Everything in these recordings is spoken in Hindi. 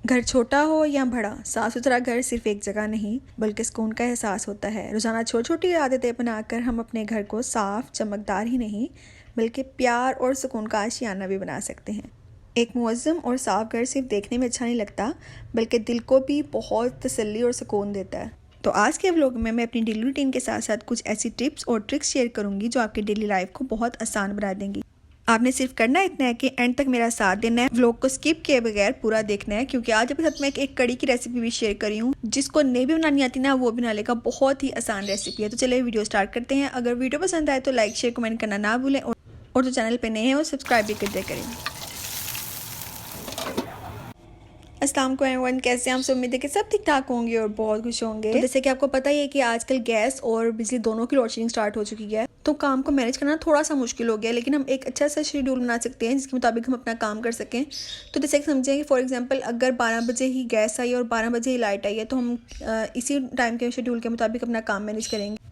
घर छोटा हो या बड़ा, साफ सुथरा घर सिर्फ एक जगह नहीं बल्कि सुकून का एहसास होता है। रोज़ाना छोटी छोटी आदतें बनाकर हम अपने घर को साफ चमकदार ही नहीं बल्कि प्यार और सुकून का आशियाना भी बना सकते हैं। एक मुअज़्ज़म और साफ घर सिर्फ देखने में अच्छा नहीं लगता बल्कि दिल को भी बहुत तसल्ली और सुकून देता है। तो आज के व्लॉग में मैं अपनी डेली रूटीन के साथ साथ कुछ ऐसी टिप्स और ट्रिक्स शेयर करूंगी जो आपकी डेली लाइफ को बहुत आसान बना देंगी। आपने सिर्फ करना इतना है कि एंड तक मेरा साथ देना है, व्लॉग को स्किप किए बगैर पूरा देखना है, क्योंकि आज आपके साथ मैं एक कड़ी की रेसिपी भी शेयर करी हूँ जिसको नहीं भी बनानी आती ना वो बना लेगा। बहुत ही आसान रेसिपी है। तो चलिए वीडियो स्टार्ट करते हैं। अगर वीडियो पसंद आए तो लाइक शेयर कमेंट करना ना भूलें और जो चैनल पे नए हैं वो सब्सक्राइब भी कर दिया करें। अस्सलाम वालेकुम एवरीवन, कैसे हैं आप सब? उम्मीद है कि सब ठीक ठाक होंगे और बहुत खुश होंगे। तो जैसे कि आपको पता ही है कि आजकल गैस और बिजली दोनों की लोड शेडिंग स्टार्ट हो चुकी है, तो काम को मैनेज करना थोड़ा सा मुश्किल हो गया, लेकिन हम एक अच्छा सा शेड्यूल बना सकते हैं जिसके मुताबिक हम अपना काम कर सकें। तो जैसे कि समझें कि फॉर एग्जांपल अगर 12 बजे ही गैस आई और 12 बजे ही लाइट आई है तो हम इसी टाइम के शेड्यूल के मुताबिक अपना काम मैनेज करेंगे।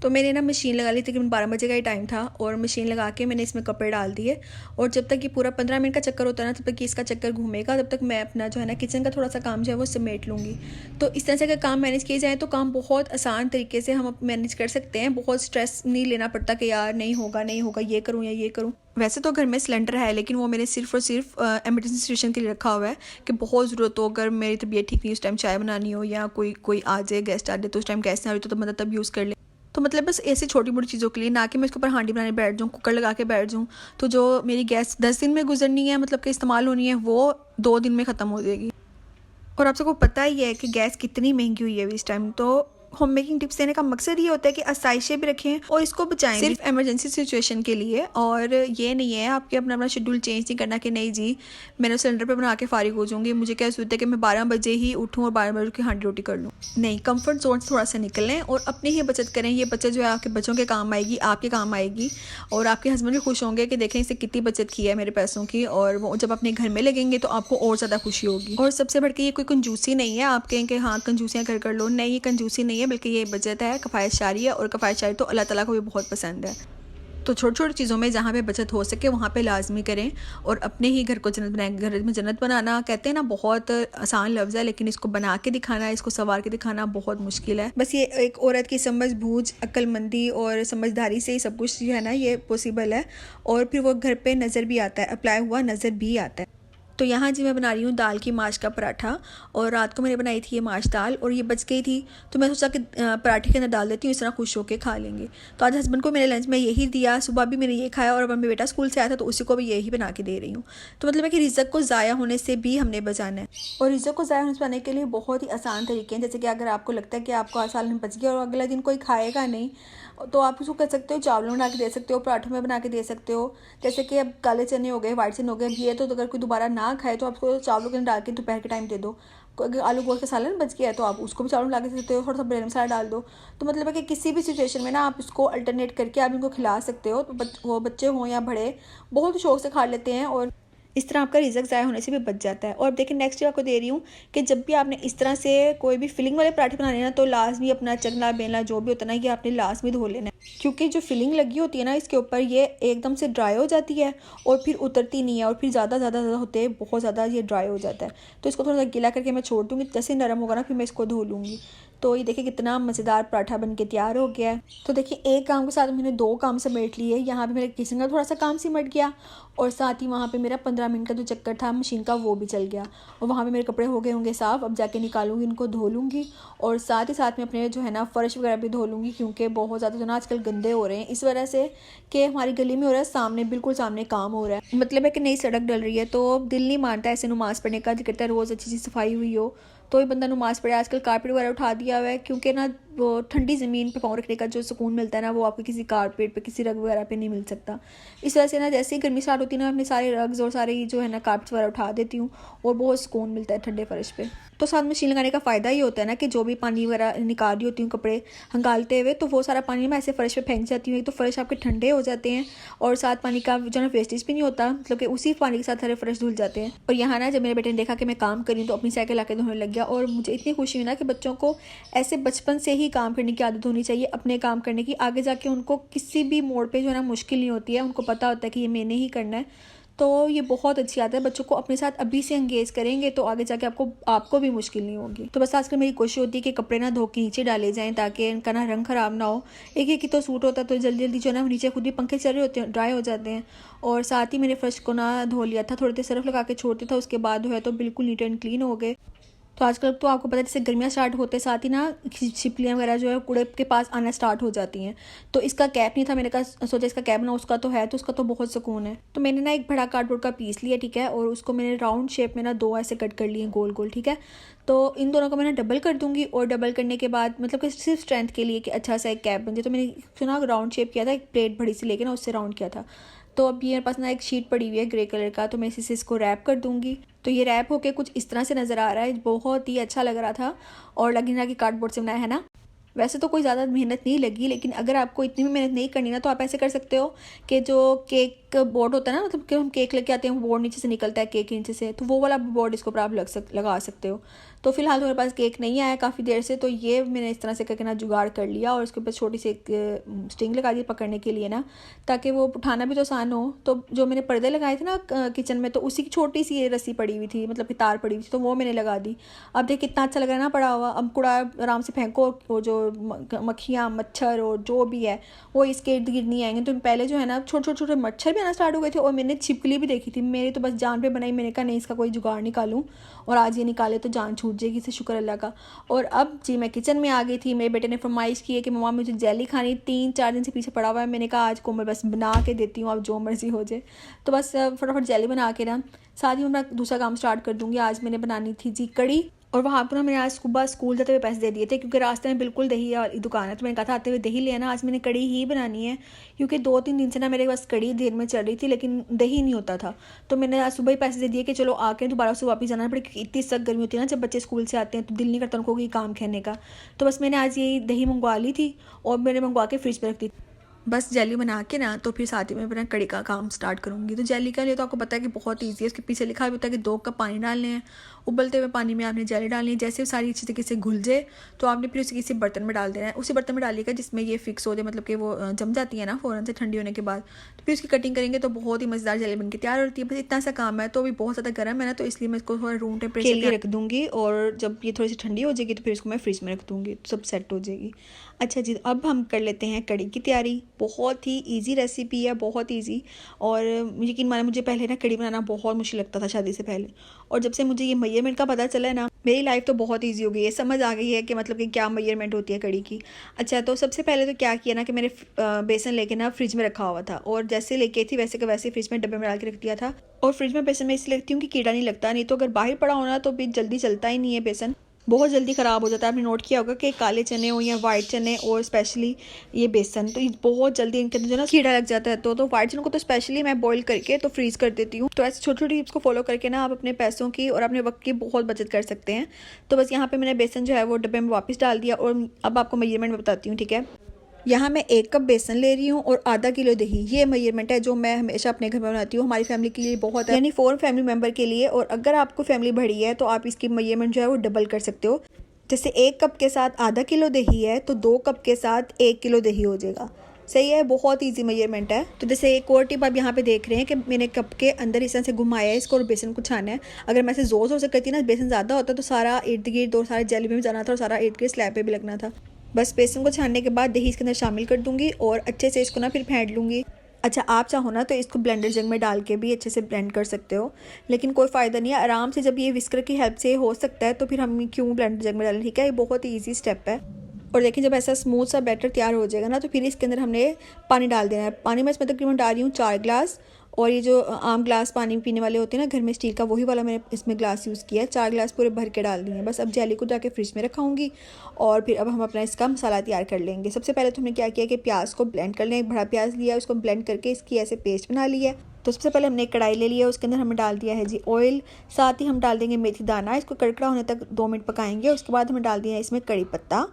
तो मैंने ना मशीन लगा ली, तकरीबन 12 बजे का ही टाइम था और मशीन लगा के मैंने इसमें कपड़े डाल दिए। और जब तक ये पूरा 15 मिनट का चक्कर होता है ना, तब तक ये इसका चक्कर घूमेगा, तब तक मैं अपना जो है ना किचन का थोड़ा सा काम जो है वो समेट लूँगी। तो इस तरह से अगर काम मैनेज किए जाए तो काम बहुत आसान तरीके से हम मैनेज कर सकते हैं। बहुत स्ट्रेस नहीं लेना पड़ता कि यार नहीं होगा ये करूँ या ये करूँ। वैसे तो घर में सिलेंडर है, लेकिन वो मैंने सिर्फ और सिर्फ एमरजेंसी सिचुएशन के लिए रखा हुआ है कि बहुत ज़रूरत हो, अगर मेरी तबीयत ठीक नहीं उस टाइम चाय बनानी हो या कोई आ जाए गेस्ट आ जाए तो उस टाइम गैस ना हो तो मतलब तब यूज़ कर ले। तो मतलब बस ऐसी छोटी मोटी चीज़ों के लिए, ना कि मैं इसके ऊपर हांडी बनाने बैठ जाऊँ, कुकर लगा के बैठ जाऊँ। तो जो मेरी गैस 10 दिन में गुजरनी है, मतलब कि इस्तेमाल होनी है, वो 2 दिन में ख़त्म हो जाएगी। और आप सबको पता ही है कि गैस कितनी महंगी हुई है इस टाइम। तो होम मेकिंग टिप्स देने का मकसद ये होता है कि आसाइशें भी रखें और इसको बचाएं सिर्फ इमरजेंसी सिचुएशन के लिए। और ये नहीं है आपके अपना शेड्यूल चेंज नहीं करना कि नहीं जी मैंने सिलेंडर पे बना के फारिग हो जाऊंगी, मुझे क्या जरूरत है कि मैं 12 बजे ही उठूँ और 12 बजे की हांडी रोटी कर लूँ। नहीं, कंफर्ट जोन से थोड़ा सा निकलें और अपनी ही बचत करें। ये बचत जो है आपके बच्चों के काम आएगी, आपके काम आएगी, और आपके हस्बैंड भी खुश होंगे कि देखें इससे कितनी बचत की है मेरे पैसों की। और वो जब अपने घर में लगेंगे तो आपको और ज़्यादा खुशी होगी। और सबसे बढ़ के ये कोई कंजूसी नहीं है, आप कहें कि हाँ कंजूसियाँ कर लो, नहीं ये कंजूसी नहीं है बल्कि ये बचत है, किफ़ायत शारी है। और किफ़ायत शारी तो अल्लाह ताला को भी बहुत पसंद है। तो छोटी छोटी चीज़ों में जहाँ पे बचत हो सके वहाँ पे लाजमी करें और अपने ही घर को जन्नत बनाएं। घर में जन्नत बनाना कहते हैं ना, बहुत आसान लफ्ज़ है, लेकिन इसको बना के दिखाना, इसको सवार के दिखाना बहुत मुश्किल है। बस ये एक औरत की समझ बूझ, अक्लमंदी और समझदारी से ही सब कुछ जो है ना ये पॉसिबल है। और फिर वो घर पे नज़र भी आता है, अप्लाई हुआ नज़र भी आता है। तो यहाँ जी मैं बना रही हूँ दाल की माश का पराठा, और रात को मैंने बनाई थी ये माश दाल और ये बच गई थी, तो मैं सोचा कि पराठे के अंदर डाल देती हूँ, इस तरह खुश होकर खा लेंगे। तो आज हस्बैंड को मेरे लंच में यही दिया, सुबह भी मैंने ये खाया और अब मेरा बेटा स्कूल से आया था तो उसी को भी यही बना के दे रही हूँ। तो मतलब है कि रिज़्क को ज़ाया होने से भी हमने बचाना है। और रिज़्क को ज़ाया होने से बचाने के लिए बहुत ही आसान तरीके हैं। जैसे कि अगर आपको लगता है कि आपको आज साल में बच गया और अगला दिन कोई खाएगा नहीं, तो आप उसको कर सकते हो चावलों में बना के दे सकते हो, पराठों में बना के दे सकते हो। जैसे कि अब काले चने हो गए, वाइट चने हो गए, अब ये तो अगर कोई दोबारा ना खाए तो आपको चावलों के अंदर डाल के दोपहर के टाइम दे दो। अगर आलू गोश्त का सालन बच गया है तो आप उसको भी चावल में ला के दे सकते हो, थोड़ा सा बिरयानी मसाला डाल दो। तो मतलब है कि किसी भी सिचुएशन में ना आप इसको अल्टरनेट करके आप इनको खिला सकते हो। तो वो बच्चे हों या बड़े बहुत शौक से खा लेते हैं और इस तरह आपका रिज़्क ज़ाया होने से भी बच जाता है। और देखिए नेक्स्ट आपको दे रही हूँ कि जब भी आपने इस तरह से कोई भी फिलिंग वाले पराठे बनाने हैं ना, तो लाजमी अपना चकला बेलना जो भी होता है ना, ये आपने लाजमी धो लेना है, क्योंकि जो फिलिंग लगी होती है ना इसके ऊपर ये एकदम से ड्राई हो जाती है और फिर उतरती नहीं है, और फिर ज़्यादा होते हैं, बहुत ज़्यादा ये ड्राई हो जाता है। तो इसको थोड़ा सा गीला करके मैं छोड़ दूँगी, जैसे नरम होगा ना फिर मैं इसको धो लूँगी। तो ये देखिए कितना मज़ेदार पराठा बन के तैयार हो गया है। तो देखिए एक काम के साथ मैंने 2 काम समेट लिए। यहाँ पे मेरे किचन का थोड़ा सा काम सिमट गया और साथ ही वहाँ पे मेरा 15 मिनट का जो चक्कर था मशीन का वो भी चल गया। और वहाँ पे मेरे कपड़े हो गए होंगे साफ़, अब जाके निकालूंगी, इनको धो लूँगी। और साथ ही साथ में अपने जो है ना फ़र्श वगैरह भी धो लूँगी, क्योंकि बहुत ज़्यादा जो ना आजकल गंदे हो रहे हैं इस वजह से कि हमारी गली में हो रहा है, सामने बिल्कुल सामने काम हो रहा है, मतलब है कि नई सड़क डल रही है। तो दिल नहीं मानता ऐसे नमाज़ पढ़ने का, जो कहता है रोज़ अच्छी सफाई हुई हो तो ही बंदा नमाज़ पढ़े। आजकल कारपेट वगैरह उठा दिया हुआ है, क्योंकि ना वो ठंडी ज़मीन पे पाँव रखने का जो सुकून मिलता है ना, वो आपको किसी कारपेट पे, किसी रग वगैरह पे नहीं मिल सकता। इस वजह से ना जैसे ही गर्मी स्टार्ट होती है ना, अपने सारे रग्स और सारे जो है ना कारपेट वगैरह उठा देती हूँ और बहुत सुकून मिलता है ठंडे फर्श पे। तो साथ मशीन लगाने का फ़ायदा ये होता है ना कि जो भी पानी वगैरह निकाल रही होती हूँ कपड़े हंगालते हुए, तो वो सारा पानी मैं ऐसे फ़र्श पे फेंक जाती हूँ, तो फ़र्श आपके ठंडे हो जाते हैं और साथ पानी का जो ना वेस्टेज भी नहीं होता, मतलब कि उसी पानी के साथ सारे फ़र्श धुल जाते हैं। और यहाँ ना जब मेरे बेटे ने देखा कि मैं काम कर रही हूँ तो अपनी साइकिल आके धोने लग गया, और मुझे इतनी खुशी हुई ना कि बच्चों को ऐसे बचपन से ही काम करने की आदत होनी चाहिए, अपने काम करने की। आगे जाके उनको किसी भी मोड़ पे जो है ना मुश्किल नहीं होती है, उनको पता होता है कि ये मैंने ही करना है। तो ये बहुत अच्छी आदत है। बच्चों को अपने साथ अभी से एंगेज करेंगे तो आगे जाके आपको भी मुश्किल नहीं होगी। तो बस आजकल मेरी कोशिश होती है कि कपड़े ना धो के नीचे डाले जाएं ताकि इनका ना रंग ख़राब ना हो। एक एक ही तो सूट होता है तो जल्दी जल्दी जो है ना नीचे खुद भी पंखे चल रहे होते हैं, ड्राई हो जाते हैं। और साथ ही मैंने फर्श को ना धो लिया था, थोड़ी देर सर्फ लगा के छोड़ दिया था, उसके बाद जो है तो बिल्कुल नीट एंड क्लीन हो गए। तो आजकल तो आपको पता है जैसे गर्मियाँ स्टार्ट होते साथ ही ना छिपलियाँ वगैरह जो है कूड़े के पास आना स्टार्ट हो जाती हैं। तो इसका कैप नहीं था, मैंने कहा सोचा इसका कैप ना उसका तो है, तो उसका तो बहुत सुकून है। तो मैंने ना एक बड़ा कार्डबोर्ड का पीस लिया, ठीक है, और उसको मैंने राउंड शेप में ना 2 ऐसे कट कर लिए गोल गोल, ठीक है। तो इन दोनों को मैंने डबल कर दूंगी और डबल करने के बाद मतलब कि सिर्फ स्ट्रेंथ के लिए कि अच्छा सा एक कैप बन जाए। तो मैंने सुना राउंड शेप किया था, एक प्लेट बड़ी सी लेके ना उससे राउंड किया था। तो अब ये मेरे पास ना एक शीट पड़ी हुई है ग्रे कलर का, तो मैं इसी से इसको रैप कर दूंगी। तो ये रैप होके कुछ इस तरह से नज़र आ रहा है, बहुत ही अच्छा लग रहा था और लग रहा कि कार्डबोर्ड से बनाया है ना। वैसे तो कोई ज़्यादा मेहनत नहीं लगी, लेकिन अगर आपको इतनी भी मेहनत नहीं करनी ना तो आप ऐसे कर सकते हो कि जो केक बोर्ड होता है ना, मतलब कि हम केक लेके आते हैं वो बोर्ड नीचे से निकलता है केक के नीचे से, तो वो वाला बोर्ड इसको ऊपर आप लगा सकते हो। तो फिलहाल मेरे पास केक नहीं आया काफ़ी देर से, तो ये मैंने इस तरह से करके ना जुगाड़ कर लिया और उसके ऊपर छोटी सी एक स्ट्रिंग लगा दी पकड़ने के लिए ना, ताकि वो उठाना भी तो आसान हो। तो जो मैंने पर्दे लगाए थे ना किचन में, तो उसी की छोटी सी रस्सी पड़ी हुई थी, मतलब कि तार पड़ी हुई थी, तो वो मैंने लगा दी। अब देख कितना अच्छा लग रहा है ना पड़ा हुआ। अब कूड़ा आराम से फेंको, वो जो मक्खियाँ मच्छर और जो भी है वो इसके इर्द गिर्द नहीं आएंगे। तो पहले जो है ना छोटे छोटे मच्छर भी आना स्टार्ट हो गए थे और मैंने छिपकली भी देखी थी, मेरी तो बस जान पे बनाई। मैंने कहा नहीं इसका कोई जुगाड़ निकालूं, और आज ये निकाले तो जान छूट जाएगी, इससे शुक्र अल्लाह का। और अब जी मैं किचन में आ गई थी। मेरे बेटे ने फरमाइश की है कि मम्मा मुझे जेली खानी, 3-4 दिन से पीछे पड़ा हुआ है। मैंने कहा आज को मैं बस बना के देती हूँ, अब जो मर्जी हो जाए। तो बस फटाफट जेली बना के ना साथ ही मैं दूसरा काम स्टार्ट कर दूँगी। आज मैंने बनानी थी जी कड़ी, और वहाँ पर ना मैंने आज सुबह स्कूल जाते हुए पैसे दे दिए थे क्योंकि रास्ते में बिल्कुल दही वाली दुकान है, तो मैंने कहा था आते हुए दही ले आना। आज मैंने कड़ी ही बनानी है क्योंकि 2-3 दिन से ना मेरे पास कड़ी देर में चल रही थी लेकिन दही नहीं होता था। तो मैंने आज सुबह ही पैसे दे दिए कि चलो आके दोबारा से वापस जाना पड़े, क्योंकि इतनी सख्त गर्मी होती है ना जब बच्चे स्कूल से आते हैं तो दिल नहीं करता उनको कोई काम खेलने का। तो बस मैंने आज यही दही मंगवा ली थी और मैंने मंगवा के फ्रिज पर रख दी थी। बस जेली बना के ना तो फिर साथ ही में अपना कड़ी का काम स्टार्ट करूँगी। तो जेली के लिए तो आपको पता है कि बहुत ईजी है, उसके पीछे लिखा भी होता है कि 2 कप पानी डालने हैं। उबलते हुए पानी में आपने जेली डालनी है, जैसे सारी अच्छी तरीके से घुल जाए तो आपने फिर उसे किसी बर्तन में डाल देना है। उसी बर्तन में डालिएगा जिसमें ये फिक्स हो जाए, मतलब कि वो जम जाती है ना फ़ौरन से ठंडी होने के बाद। तो फिर उसकी कटिंग करेंगे तो बहुत ही मज़ेदार जेली बन के तैयार होती है। बस इतना सा काम है। तो अभी बहुत ज़्यादा गर्म है ना, तो इसलिए मैं इसको थोड़ा रूम टेम्परेचर के लिए रख दूँगी और जब ये थोड़ी सी ठंडी हो जाएगी तो फिर इसको मैं फ्रिज में रख दूँगी, तो सब सेट हो जाएगी। अच्छा जी, अब हम कर लेते हैं कड़ी की तैयारी। बहुत ही ईजी रेसिपी है, बहुत ईजी। और यकीन माने मुझे पहले ना कड़ी बनाना बहुत मुश्किल लगता था शादी से पहले, और जब से मुझे ये मेजरमेंट का पता चला है ना मेरी लाइफ तो बहुत ईजी हो गई है। समझ आ गई है कि मतलब कि क्या मेजरमेंट होती है कड़ी की। अच्छा, तो सबसे पहले तो क्या किया ना कि मैंने बेसन लेके ना फ्रिज में रखा हुआ था, और जैसे लेके थी वैसे का वैसे फ्रिज में डब्बे में डाल के रख दिया था। और फ्रिज में बेसन मैं इसलिए रखती हूँ कि कीड़ा नहीं लगता, नहीं तो अगर बाहर पड़ा होना तो भी जल्दी चलता ही नहीं है, बेसन बहुत जल्दी ख़राब हो जाता है। आपने नोट किया होगा कि काले चने हो या वाइट चने और स्पेशली ये बेसन, तो ये बहुत जल्दी इनके अंदर जो ना कीड़ा लग जाता है। तो वाइट चनों को तो स्पेशली मैं बॉईल करके तो फ्रीज़ कर देती हूँ। तो ऐसे छोटी छोटी टिप्स को फॉलो करके ना आप अपने पैसों की और अपने वक्त की बहुत बचत कर सकते हैं। तो बस यहाँ पे मैंने बेसन जो है वो डब्बे में वापस डाल दिया, और अब आपको मेजरमेंट बताती हूँ, ठीक है। यहाँ मैं 1 कप बेसन ले रही हूँ और आधा किलो दही, ये मेजरमेंट है जो मैं हमेशा अपने घर में बनाती हूँ। हमारी फैमिली के लिए बहुत है, यानी 4 फैमिली मेम्बर के लिए। और अगर आपको फैमिली बड़ी है तो आप इसकी मेजरमेंट जो है वो डबल कर सकते हो। जैसे 1 कप के साथ आधा किलो दही है तो 2 कप के साथ 1 किलो दही हो जाएगा। सही है, बहुत इजी मेजरमेंट है। तो जैसे एक और टिप आप यहाँ पे देख रहे हैं कि मैंने कप के अंदर इस तरह से घुमाया है इसको और बेसन को छाना है। अगर मैं ऐसे जोर जोर से करती ना बेसन ज़्यादा होता तो सारा इर्द गिर्द और सारे जेली में भी जाना था और सारा इर्द गिर्द स्लैब पे भी लगना था। बस बेसन को छानने के बाद दही इसके अंदर शामिल कर दूंगी और अच्छे से इसको ना फिर फेंट लूँगी। अच्छा, आप चाहो ना तो इसको ब्लेंडर जग में डाल के भी अच्छे से ब्लेंड कर सकते हो, लेकिन कोई फ़ायदा नहीं है। आराम से जब ये विस्कर की हेल्प से हो सकता है तो फिर हम क्यों ब्लेंडर जग में डालें, ठीक है। ये बहुत ही ईजी स्टेप है। और देखिए जब ऐसा स्मूथ सा बैटर तैयार हो जाएगा ना तो फिर इसके अंदर हमने पानी डाल देना है। पानी में इसमें तकरीबन डाल रही हूँ 4 ग्लास, और ये जो आम ग्लास पानी पीने वाले होते हैं ना घर में स्टील का, वही वाला मैंने इसमें ग्लास यूज़ किया है। 4 ग्लास पूरे भर के डाल दिए हैं। बस अब जेली को जाके फ्रिज में रखाऊंगी और फिर अब हम अपना इसका मसाला तैयार कर लेंगे। सबसे पहले तो हमने क्या किया कि प्याज को ब्लेंड कर लें। एक बड़ा प्याज लिया, उसको ब्लेंड करके इसकी ऐसे पेस्ट बना ली है। तो सबसे पहले हमने एक कढ़ाई ले लिया, उसके अंदर हमने डाल दिया है जी ऑयल, साथ ही हम डाल देंगे मेथी दाना। इसको कड़कड़ा होने तक 2 मिनट पकाएंगे। उसके बाद हमें डाल दिया है इसमें कड़ी पत्ता,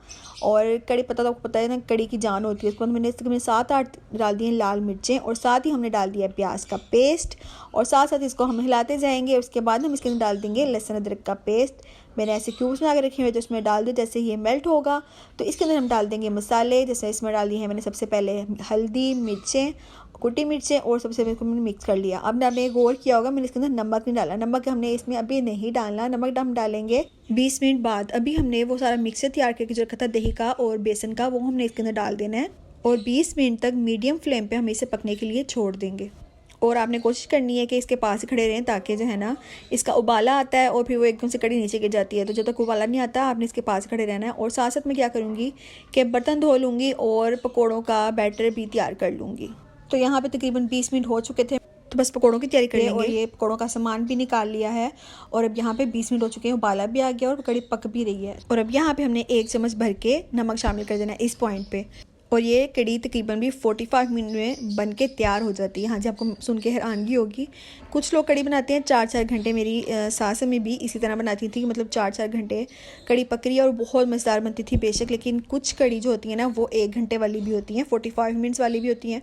और कड़ी पत्ता तो आपको पता है ना कड़ी की जान होती है। उसके बाद मैंने इसमें 7-8 डाल दिए लाल मिर्चें, और साथ ही हमने डाल दिया प्याज का पेस्ट, और साथ साथ इसको हम हिलाते जाएंगे। उसके बाद हम इसके अंदर डाल देंगे लहसुन अदरक का पेस्ट। मैंने ऐसे क्यूब्स में आगे रखे हुए तो इसमें डाल दे। जैसे ये मेल्ट होगा तो इसके अंदर हम डाल देंगे मसाले। जैसे इसमें डाल दिए हैं मैंने सबसे पहले हल्दी, मिर्चें, कुटी मिर्चें और सबसे पहले मैंने मिक्स कर लिया। अब आपने गौर किया होगा मैंने इसके अंदर नमक नहीं डाला, नमक हमने इसमें अभी नहीं डालना, नमक हम डालेंगे 20 मिनट बाद। अभी हमने वो सारा मिक्सर तैयार करके जो रखा था दही का और बेसन का, वो हमने इसके अंदर डाल देना है और 20 मिनट तक मीडियम फ्लेम पे हम इसे पकने के लिए छोड़ देंगे। और आपने कोशिश करनी है कि इसके पास ही खड़े रहें ताकि जो है ना इसका उबाला आता है और फिर वो एकदम से कड़ी नीचे गिर जाती है। तो जब तक उबाला नहीं आता आपने इसके पास खड़े रहना है। और साथ साथ मैं क्या करूँगी कि बर्तन धो लूँगी और पकौड़ों का बैटर भी तैयार कर लूँगी। तो यहाँ पे तकरीबन 20 मिनट हो चुके थे, तो बस पकौड़ों की तैयारी कर लेंगे। और ये पकौड़ों का सामान भी निकाल लिया है और अब यहाँ पे 20 मिनट हो चुके हैं, उबाला भी आ गया और कड़ी पक भी रही है। और अब यहाँ पे हमने 1 चम्मच भर के नमक शामिल कर देना है इस पॉइंट पे। और ये कड़ी तकरीबन भी 45 मिनट में बन के तैयार हो जाती है। हाँ जी, आपको सुन के हैरानगी होगी, कुछ लोग कड़ी बनाते हैं 4-4 घंटे। मेरी सास में भी इसी तरह बनाती थी, मतलब 4-4 घंटे कड़ी पक रही है और बहुत मज़ेदार बनती थी बेशक। लेकिन कुछ कड़ी जो होती है ना वो 1 घंटे वाली भी होती हैं, 45 मिनट्स वाली भी होती हैं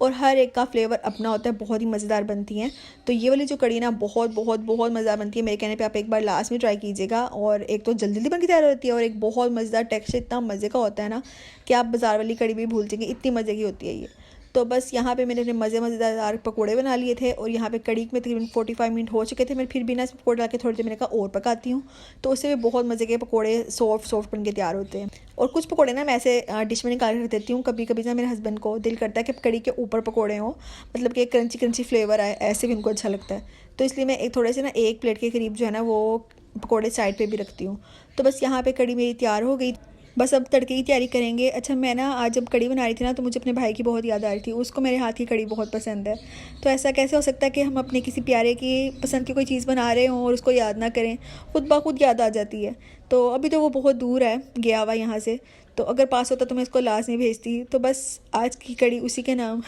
और हर एक का फ्लेवर अपना होता है, बहुत ही मज़ेदार बनती हैं। तो ये वाली जो कड़ी ना बहुत बहुत बहुत मज़ेदार बनती है। मेरे कहने पे आप एक बार लास्ट में ट्राई कीजिएगा। और एक तो जल्दी जल्दी बन के तैयार होती है और एक बहुत मज़ेदार टेक्सचर इतना मज़े का होता है ना कि आप बाज़ार वाली कड़ी भी भूल जाएंगे, इतनी मज़े की होती है ये। तो बस यहाँ पे मैंने अपने मज़ेदार पकोड़े बना लिए थे और यहाँ पे कड़ी में तकरीबन 45 मिनट हो चुके थे। मैं फिर भी ना इसमें पकौड़े डाल के थोड़ी देर मैंने कहा और पकाती हूँ, तो उससे भी बहुत मज़े के पकोड़े सॉफ्ट बन के तैयार होते हैं। और कुछ पकोड़े ना मैं ऐसे डिश में निकाल कर देती हूँ, कभी कभी ना मेरे हस्बैंड को दिल करता है कि कड़ी के ऊपर पकोड़े हों, मतलब कि क्रंची क्रंची फ्लेवर आए, ऐसे भी उनको अच्छा लगता है। तो इसलिए मैं एक थोड़े से ना 1 प्लेट के करीब जो है ना वो पकोड़े साइड पे भी रखती हूँ। तो बस यहाँ पे कड़ी मेरी तैयार हो गई, बस अब तड़के की तैयारी करेंगे। अच्छा, मैं ना आज जब कड़ी बना रही थी ना तो मुझे अपने भाई की बहुत याद आ रही थी, उसको मेरे हाथ की कड़ी बहुत पसंद है। तो ऐसा कैसे हो सकता है कि हम अपने किसी प्यारे की पसंद की कोई चीज़ बना रहे हों और उसको याद ना करें, खुद ब खुद याद आ जाती है। तो अभी तो वो बहुत दूर है गया हुआ यहाँ से, तो अगर पास होता तो मैं इसको लाजमी भेजती। तो बस आज की कड़ी उसी के नाम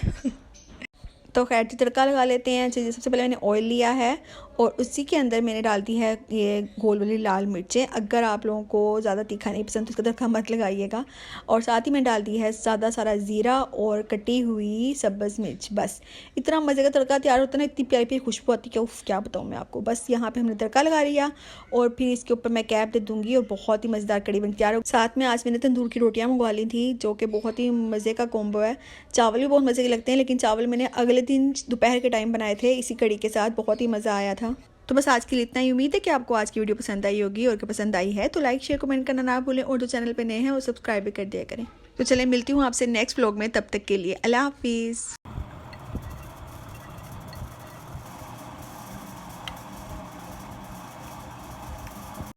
तो खैर तड़का लगा लेते हैं। जैसे सबसे पहले मैंने ऑयल लिया है और उसी के अंदर मैंने डाल दी है ये गोल वाली लाल मिर्चें। अगर आप लोगों को ज़्यादा तीखा नहीं पसंद तो इसका तड़का मत लगाइएगा। और साथ ही मैंने डाल दी है ज़्यादा सारा ज़ीरा और कटी हुई सब्ज़ मिर्च। बस इतना मज़े का तड़का तैयार होता है ना, इतनी प्यारी प्यारी खुशबू आती है कि उफ क्या बताऊँ मैं आपको। बस यहाँ पर हमने तड़का लगा लिया और फिर इसके ऊपर मैं कैप दे दूँगी और बहुत ही मज़ेदार कड़ी बन तैयार हो। साथ में आज मैंने तंदूर की रोटियाँ मंगवा ली थी जो कि बहुत ही मज़े का कॉम्बो है। चावल भी बहुत मज़े के लगते हैं, लेकिन चावल मैंने अगले दिन दोपहर के टाइम बनाए थे इसी कड़ी के साथ, बहुत ही मज़ा आया था। तो बस आज के लिए इतना ही। उम्मीद है कि आपको आज की वीडियो पसंद आई होगी, और अगर पसंद आई है तो लाइक शेयर कमेंट करना ना भूलें और जो चैनल पे नए हैं वो सब्सक्राइब भी कर दिया करें। तो चलें, मिलती हूँ आपसे नेक्स्ट व्लॉग में, तब तक के लिए अल्लाह हाफिज़।